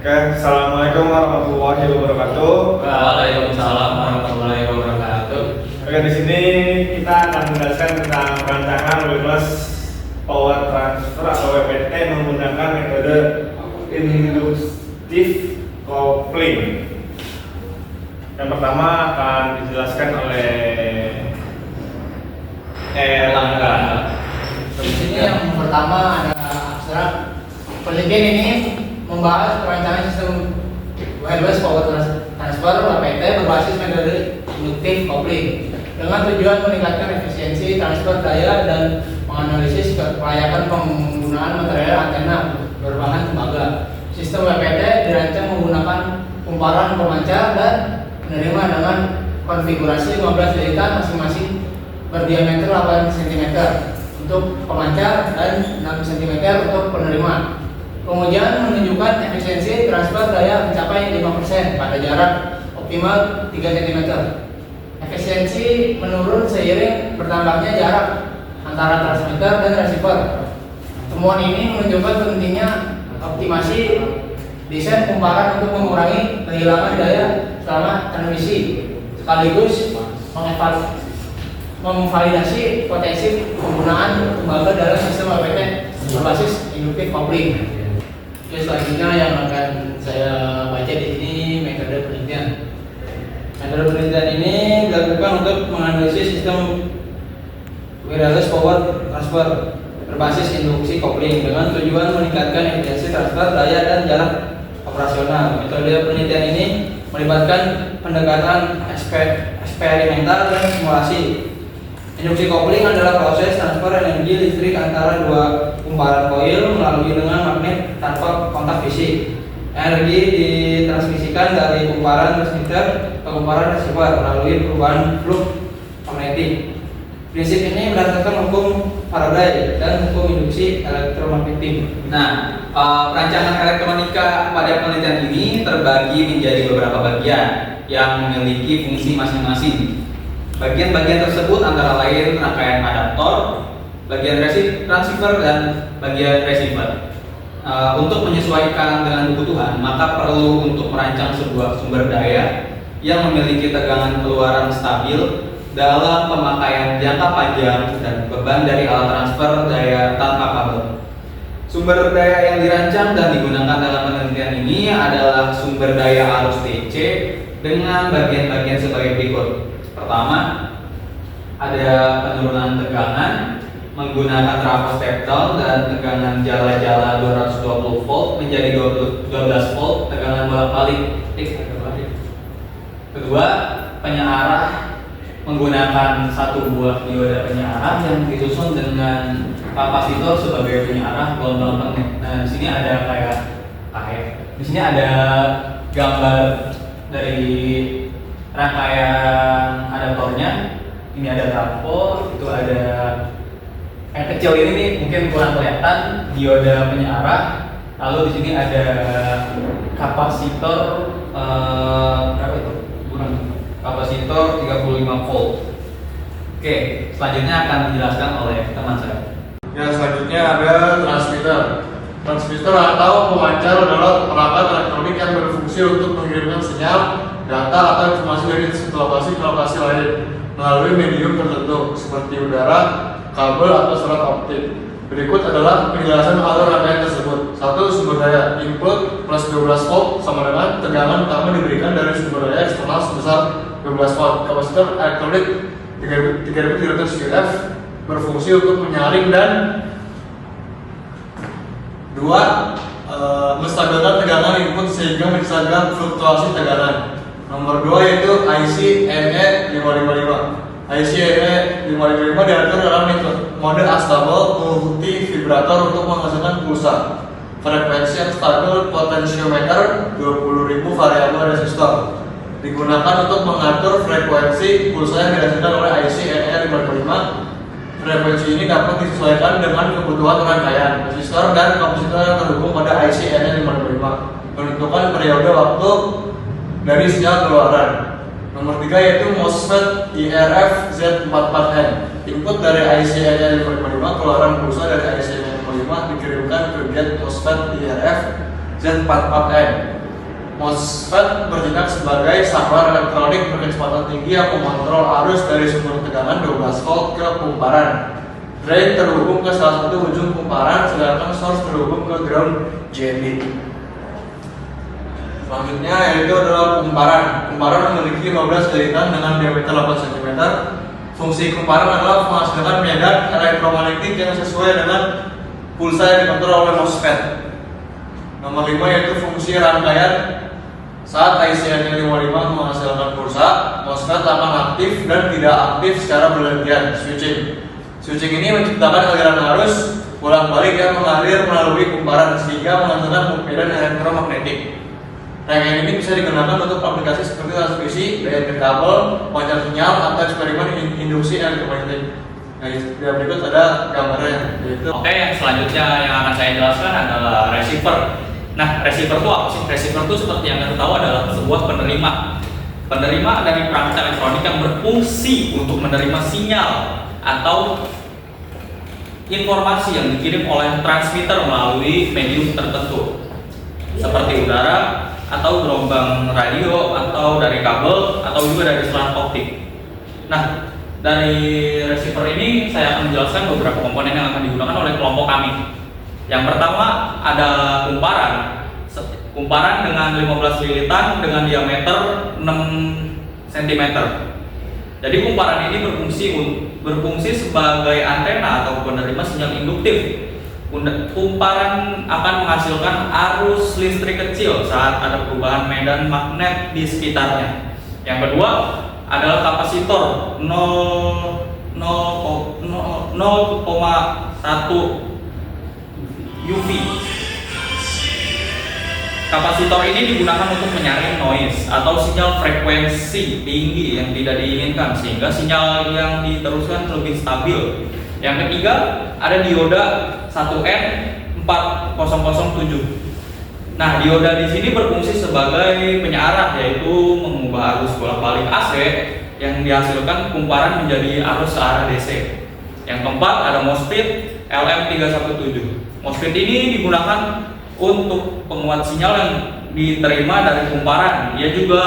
Oke, assalamualaikum warahmatullahi wabarakatuh. Waalaikumsalam warahmatullahi wabarakatuh. Oke, di sini kita akan menjelaskan tentang perancangan wireless power transfer atau WPT menggunakan metode inductive coupling. Yang pertama akan dijelaskan oleh Erlangga. Di sini yang pertama ada abstrak. Penelitian ini membahas perancangan sistem wireless power transfer (WPT) berbasis metode inductive coupling dengan tujuan meningkatkan efisiensi transfer daya dan menganalisis kelayakan penggunaan material antena berbahan tembaga. Sistem WPT dirancang menggunakan kumparan pemancar dan penerima dengan konfigurasi 15 liritan masing-masing berdiameter 8 cm untuk pemancar dan 6 cm untuk penerima. Kemudian menunjukkan efisiensi transfer daya mencapai 5% pada jarak optimal 3 cm. Efisiensi menurun seiring bertambahnya jarak antara transmitter dan receiver. Temuan ini menunjukkan pentingnya optimasi desain kumparan untuk mengurangi kehilangan daya selama transmisi, sekaligus memvalidasi potensi penggunaan tembaga dalam sistem WPT berbasis inductive coupling. Oke, selanjutnya yang akan saya baca di sini metode penelitian. Metode penelitian ini dilakukan untuk menganalisis sistem wireless power transfer berbasis induksi coupling dengan tujuan meningkatkan efisiensi transfer daya dan jarak operasional. Metode penelitian ini melibatkan pendekatan eksperimental dan simulasi. Induksi coupling adalah proses transfer energi listrik antara dua kumparan koil melalui dengan magnet tanpa kontak fisik. Energi ditransmisikan dari kumparan transmitter ke kumparan receiver melalui perubahan flux magnetik. Prinsip ini berdasarkan hukum Faraday dan hukum induksi elektromagnetik. Nah, perancangan elektronika pada penelitian ini terbagi menjadi beberapa bagian yang memiliki fungsi masing-masing. Bagian-bagian tersebut antara lain rangkaian adaptor, bagian transceiver, dan bagian receiver. Untuk menyesuaikan dengan kebutuhan, maka perlu untuk merancang sebuah sumber daya yang memiliki tegangan keluaran stabil dalam pemakaian jangka panjang dan beban dari alat transfer daya tanpa kabel. Sumber daya yang dirancang dan digunakan dalam penelitian ini adalah sumber daya arus DC dengan bagian-bagian sebagai berikut. Pertama, ada penurunan tegangan menggunakan trafo stepdown dan tegangan jala-jala 220 volt menjadi 12 volt, tegangan bolak-balik. Kedua, penyearah menggunakan satu buah dioda penyearah yang disusun dengan kapasitor sebagai penyearah gelombang magnet. Nah, di sini ada di sini ada gambar dari rangkaian adaptornya. Ini ada trafo, itu ada yang kecil ini nih, mungkin kurang kelihatan dioda penyearah. Lalu di sini ada kapasitor berapa itu? Kapasitor 35 volt. Oke, selanjutnya akan dijelaskan oleh teman saya. Yang selanjutnya ada transmitter. Transmitter atau pemancar adalah perangkat elektronik yang berfungsi untuk mengirimkan sinyal, data atau informasi dari satu lokasi ke lokasi lain melalui medium tertentu seperti udara, kabel atau surat optik. Berikut adalah penjelasan alur rangkaian tersebut. 1. Sumber daya input plus 12 volt sama dengan tegangan utama diberikan dari sumber daya eksternal sebesar 12 volt. Kapasitor elektronik 3300 UF berfungsi untuk menyaring dan 2. Menstabilkan tegangan input sehingga menstabilkan fluktuasi tegangan. Nomor 2 yaitu IC NE555. IC NE555 diatur dalam mode astable mengikuti vibrator untuk menghasilkan pulsa. Frekuensi yang stabil potensiometer 20.000 variabel resistor. Digunakan untuk mengatur frekuensi pulsa yang dihasilkan oleh IC NE555. Frekuensi ini dapat disesuaikan dengan kebutuhan rangkaian resistor dan kapasitor yang terhubung pada IC NE555. Menentukan periode waktu dari sinyal keluaran. Nomor 3 yaitu MOSFET IRF Z44N. Input dari IC NE555, keluaran pulsa dari IC NE555 dikirimkan ke gate MOSFET IRF Z44M. MOSFET bertindak sebagai saklar elektronik berkecepatan tinggi yang mengontrol arus dari sumber tegangan 12 volt ke kumparan. Drain terhubung ke salah satu ujung kumparan, sedangkan source terhubung ke ground JB. Selanjutnya yaitu adalah kumparan. Kumparan memiliki 15 jaringan dengan diameter 8 cm. Fungsi kumparan adalah menghasilkan medan elektromagnetik yang sesuai dengan pulsa yang dikontrol oleh MOSFET. Nomor 5 yaitu fungsi rangkaian. Saat IC N55 menghasilkan pulsa, MOSFET akan aktif dan tidak aktif secara bergantian, switching. Switching ini menciptakan aliran arus bolak-balik yang mengalir melalui kumparan sehingga menghasilkan medan elektromagnetik. Rangkaian ini bisa digunakan untuk aplikasi seperti transmisi, daya kabel, pancar sinyal, atau eksperimen induksi elektromagnetik. Nah, di berikut ada gambarnya. Oke, yang selanjutnya yang akan saya jelaskan adalah receiver. Nah, receiver itu apa sih? Receiver itu seperti yang kita tahu adalah sebuah penerima. Penerima dari perangkat elektronik yang berfungsi untuk menerima sinyal atau informasi yang dikirim oleh transmitter melalui medium tertentu, seperti udara atau gelombang radio atau dari kabel atau juga dari selang optik. Nah, dari receiver ini saya akan menjelaskan beberapa komponen yang akan digunakan oleh kelompok kami. Yang pertama ada kumparan. Kumparan dengan 15 lilitan dengan diameter 6 cm. Jadi kumparan ini berfungsi sebagai antena atau penerima sinyal induktif. Kumparan akan menghasilkan arus listrik kecil saat ada perubahan medan magnet di sekitarnya. Yang kedua adalah kapasitor 0,1 UV. Kapasitor ini digunakan untuk menyaring noise atau sinyal frekuensi tinggi yang tidak diinginkan sehingga sinyal yang diteruskan lebih stabil. Yang ketiga ada dioda 1N4007. Nah, dioda di sini berfungsi sebagai penyearah, yaitu mengubah arus bolak-balik AC yang dihasilkan kumparan menjadi arus searah DC. Yang keempat ada MOSFET LM317. MOSFET ini digunakan untuk penguat sinyal yang diterima dari kumparan. Ia juga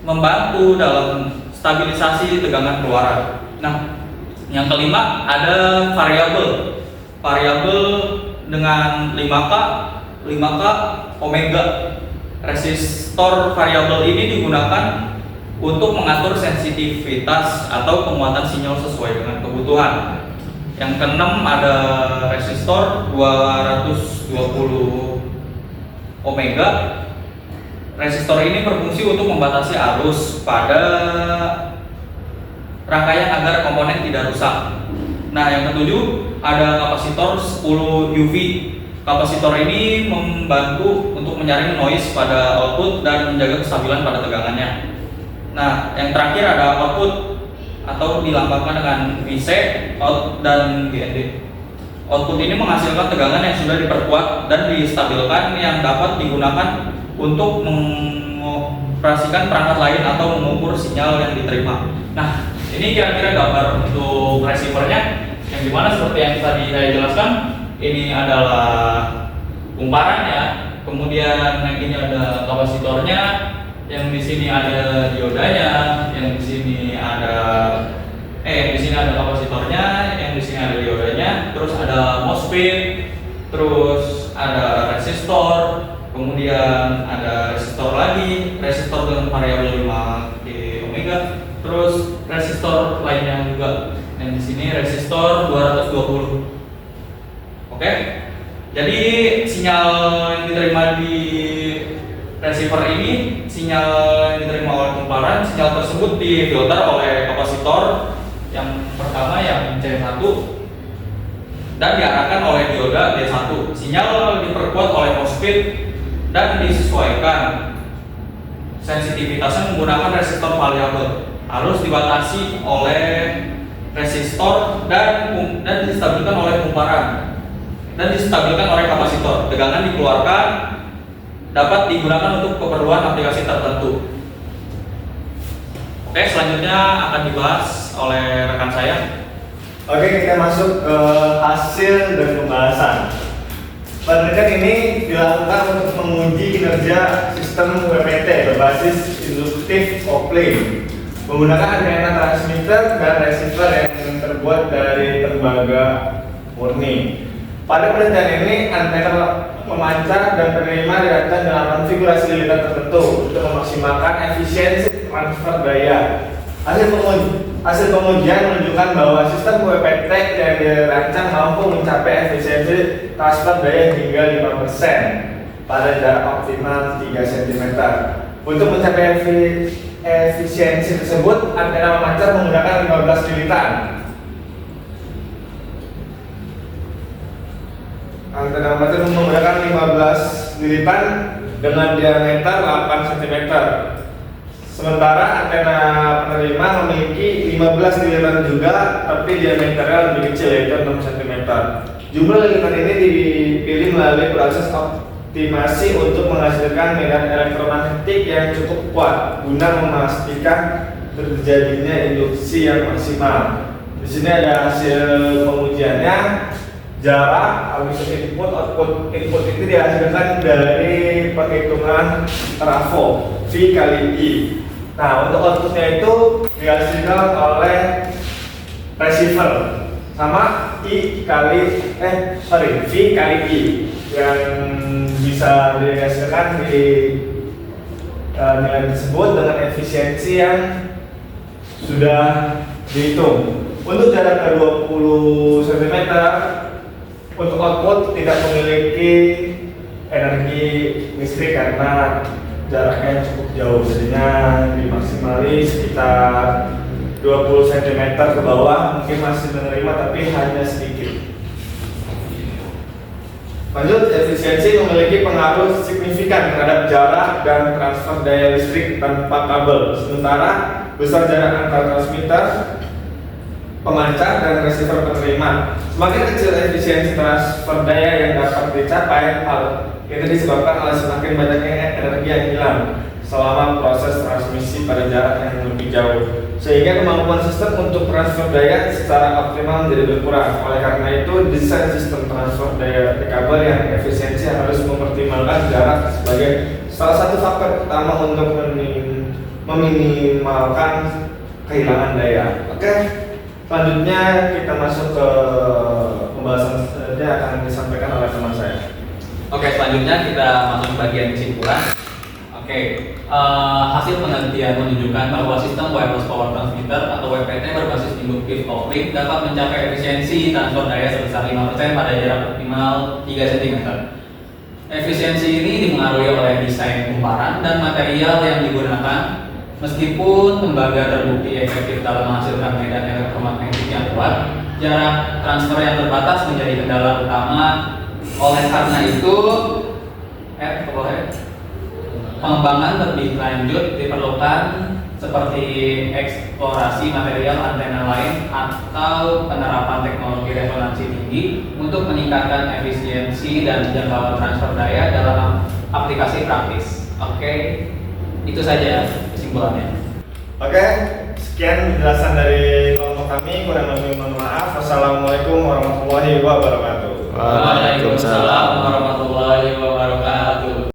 membantu dalam stabilisasi tegangan keluaran. Nah, yang kelima ada variabel. Variabel dengan 5K omega. Resistor variabel ini digunakan untuk mengatur sensitivitas atau penguatan sinyal sesuai dengan kebutuhan. Yang keenam ada resistor 220 omega. Resistor ini berfungsi untuk membatasi arus pada rangkaian agar komponen tidak rusak. Nah, yang ketujuh ada kapasitor 10 UV. Kapasitor ini membantu untuk menyaring noise pada output dan menjaga kestabilan pada tegangannya. Nah, yang terakhir ada output atau dilambangkan dengan VC, out dan GND. Output ini menghasilkan tegangan yang sudah diperkuat dan distabilkan yang dapat digunakan untuk mengoperasikan perangkat lain atau mengukur sinyal yang diterima. Nah, ini kira-kira gambar untuk receivernya, yang dimana seperti yang tadi saya jelaskan, ini adalah kumparannya, kemudian yang ini ada kapasitornya, yang di sini ada diodanya, yang di sini ada kapasitornya, yang di sini ada diodanya, terus ada MOSFET, terus ada resistor, kemudian ada resistor lagi, resistor dengan variabel 5K omega, terus resistor lainnya juga. Yang di sini resistor 220. Oke. Jadi sinyal yang diterima di receiver ini, sinyal yang diterima oleh kumparan, sinyal tersebut difilter oleh kapasitor yang pertama yang C1 dan diarahkan oleh dioda D1. Sinyal diperkuat oleh MOSFET dan disesuaikan sensitivitasnya menggunakan resistor variabel. Harus dibatasi oleh resistor dan distabilkan oleh kumparan dan distabilkan oleh kapasitor. Tegangan dikeluarkan dapat digunakan untuk keperluan aplikasi tertentu. Oke, selanjutnya akan dibahas oleh rekan saya. Oke, kita masuk ke hasil dan pembahasan. Penelitian ini dilakukan untuk menguji kinerja sistem WPT berbasis induktif kopling menggunakan antena transmitter dan receiver yang terbuat dari tembaga murni. Pada penelitian ini, antena pemancar dan penerima dirancang dalam konfigurasi lilitan tertentu untuk memaksimalkan efisiensi transfer daya. Hasil pengujian menunjukkan bahwa sistem WPT yang dirancang mampu mencapai efisiensi transfer daya hingga 5% pada jarak optimal 3 cm. Untuk mencapai efisiensi tersebut, antena pemancar menggunakan 15 lilitan. Antena pemancar menggunakan 15 lilitan dengan diameter 8 cm. Sementara antena penerima memiliki 15 lilitan juga, tapi diameternya lebih kecil, yaitu 6 cm. Jumlah lilitan ini dipilih melalui proses optimasi untuk menghasilkan medan elektromagnetik yang cukup kuat guna memastikan terjadinya induksi yang maksimal. Di sini ada hasil pengujiannya. Jarak input output itu dihasilkan dari perhitungan trafo V kali I. Nah, untuk outputnya itu dihasilkan oleh receiver sama V kali I yang bisa dihasilkan di nilai tersebut dengan efisiensi yang sudah dihitung. Untuk jarak 20 cm, untuk output tidak memiliki energi listrik karena jaraknya cukup jauh, jadinya dimaksimali sekitar 20 cm ke bawah, mungkin masih menerima tapi hanya sedikit. Lanjut, efisiensi memiliki pengaruh signifikan terhadap jarak dan transfer daya listrik tanpa kabel. Sementara besar jarak antar transmitter, pemancar, dan receiver penerima. Semakin kecil efisiensi transfer daya yang dapat dicapai, hal ini disebabkan oleh semakin banyaknya energi yang hilang selama proses transmisi pada jarak yang lebih jauh, sehingga kemampuan sistem untuk transfer daya secara optimal menjadi berkurang. Oleh karena itu, desain sistem transfer daya di kabel yang efisiensi harus mempertimbangkan jarak sebagai salah satu faktor utama untuk meminimalkan kehilangan daya. Oke, selanjutnya kita masuk ke pembahasan selanjutnya akan disampaikan oleh teman saya. Oke, selanjutnya kita masuk ke bagian kesimpulan. Oke, hasil penelitian menunjukkan bahwa sistem wireless power transmitter atau WPT berbasis induktif kopling dapat mencapai efisiensi transfer daya sebesar 5% pada jarak optimal 3 cm. Efisiensi ini dipengaruhi oleh desain kumparan dan material yang digunakan. Meskipun tembaga terbukti efektif dalam menghasilkan medan elektromagnetik yang kuat, jarak transfer yang terbatas menjadi kendala utama. Oleh karena itu, pengembangan lebih lanjut diperlukan seperti eksplorasi material antena lain atau penerapan teknologi resonansi tinggi untuk meningkatkan efisiensi dan jangkauan transfer daya dalam aplikasi praktis. Oke, itu saja kesimpulannya. Oke, sekian penjelasan dari kelompok kami. Kurang lebih mohon maaf. Wassalamualaikum warahmatullahi wabarakatuh. Waalaikumsalam warahmatullahi wabarakatuh.